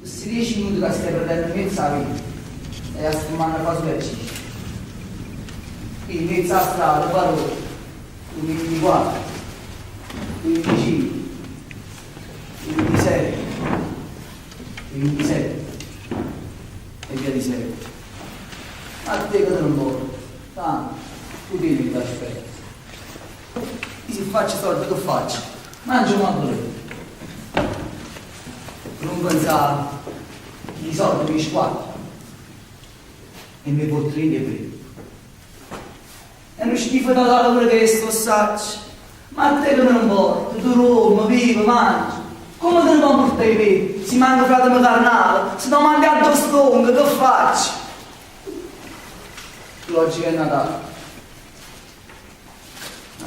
questi 10 minuti che stai perdendo in mezzo alla vita e a settimana fa supercici. Qui in mezzo alla strada, parole, tu mi 24, tu 25, tu 26, tu 27 e via di seguito. A te che te non vuoi, tanto, tu tieni che ti aspetta. E se faccio soldi, che faccio? Mangio una pure. Non pensare, i soldi mi squadro e mi potrei aprire. E non schifo da dare pure questo sacco. Ma a te che non vuoi, tu Roma, vivo, mangi. Come te ne puoi portare i piedi? Si mangia frate carnale, se non mangi a stongo, che faccio? Oggi è Natale.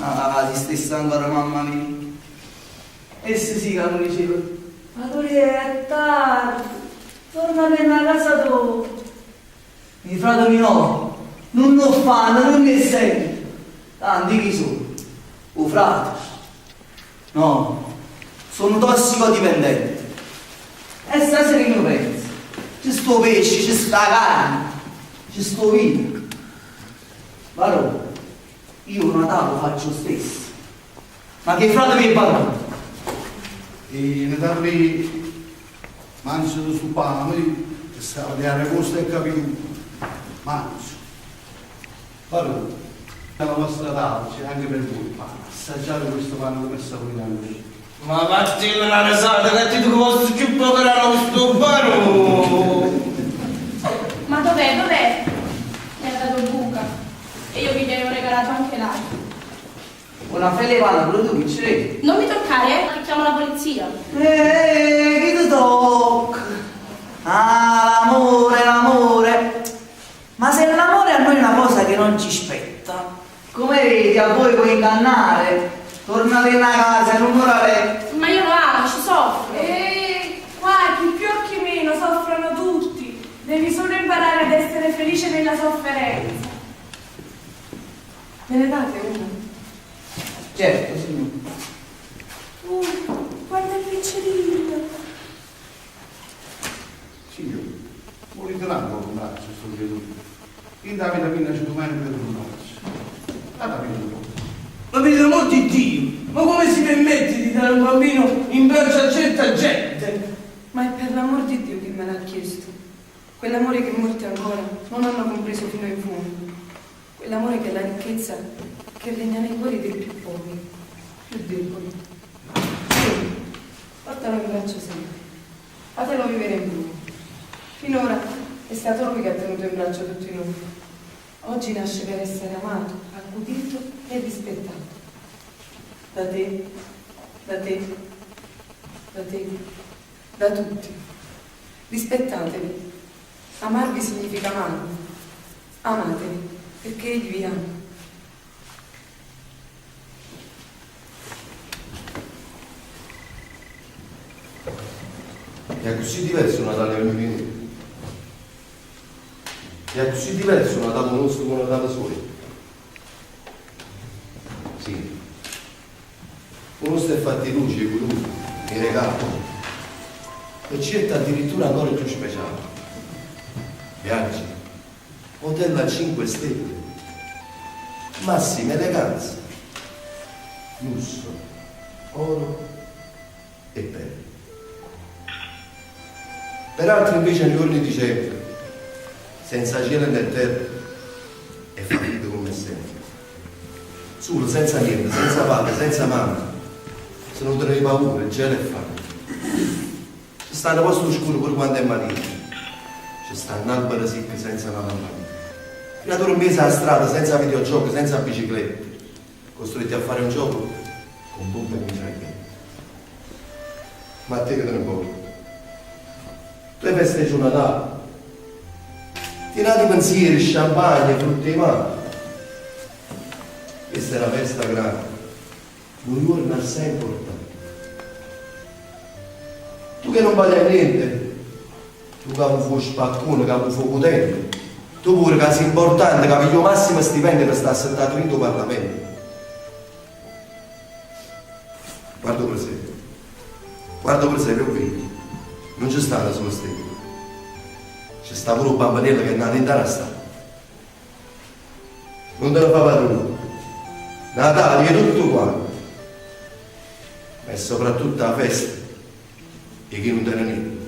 Ah, si stessa ancora mamma mia. E se sì che non diceva, ma tu è tardi, torna a casa tua. Il frate mio, non lo fanno, non mi sento. Tanti chi sono? O frate? No, sono tossicodipendente. E stasera che ne pensi? C'è sto pesce, c'è sta carne, c'è sto vino. Varo, io Natale lo faccio stesso. Ma che frate mi parla? E Natale mangio su pane, che sta a vedere cosa è capito. Mangio. Varo, nella nostra tavola c'è anche per voi pane. Assaggiate questo pane come sta cucinando. Ma vattene una risata che ti dico posso più poco era questo pano. Ma dov'è? Dov'è? Mi ha dato buca. E io vi avevo regalato anche l'altro. Una felle pana, pure tu, che ci vedi? Non mi toccare, che chiamo la polizia. Che ti tocca? Ah, l'amore, l'amore. Ma se l'amore a noi è una cosa che non ci spetta, come vedi, a voi puoi ingannare. Tornate in casa, non morale. Ma io lo amo, ci soffro. Qua chi più o chi meno soffrono tutti. Devi solo imparare ad essere felice nella sofferenza. Me ne date una? Certo, signore. Guarda il piccerino. Signore, vuoi tirare un braccio sto vedo. In da vitamina c'è domani per un braccio. Guarda vedo. Ma per l'amor di Dio, ma come si permette di dare un bambino in braccio a certa gente? Ma è per l'amor di Dio che me l'ha chiesto. Quell'amore che molti ancora non hanno compreso fino in fondo. Quell'amore che è la ricchezza che regna nei cuori dei più poveri, più deboli. Sì, portalo in braccio sempre. Fatelo vivere in lui. Finora è stato lui che ha tenuto in braccio tutti noi. Oggi nasce per essere amato, accudito e rispettato. Da te, da te, da te, da tutti. Rispettatevi. Amarvi significa amarvi. Amatevi, perché egli vi ama. È così diverso un Natale per me. È così diverso un Natale nostro come un Natale suo. Sì. Uno sta fatti luce con lui, i regali. E certo addirittura ancora più speciale. Viaggi, hotel a 5 stelle, massima eleganza, lusso, oro e pelle. Per altri invece nei giorni di dicembre, senza cielo né terra, è fatica come sempre. Solo, senza niente, senza padre, senza mamma, se non trovi paura, gelo e fame. Ci sta un posto oscuro pure quando è mattina, ci sta un albero secco senza una lampadina. Creature un mese alla strada, senza videogiochi, senza biciclette, costretti a fare un gioco con bombe e mitragliette. Ma a te che te ne vuoi? Tu hai festeggi un Natale, tirati pensieri, champagne, frutti in mano. Questa è una festa grande, un giorno assai importante. Tu che non vali a niente, tu che non fuori spaccone, che non fuori potente, tu pure che sei importante, che avevi il massimo stipendio per stare sentato in tuo Parlamento. Guarda per sé, ho visto. non c'è stata solo stella. C'è sta pure un bambanello che è nato in tarasta. Non te lo fa padrone. Natale è tutto quanto. Ma è soprattutto la festa. E chi non te ne niente.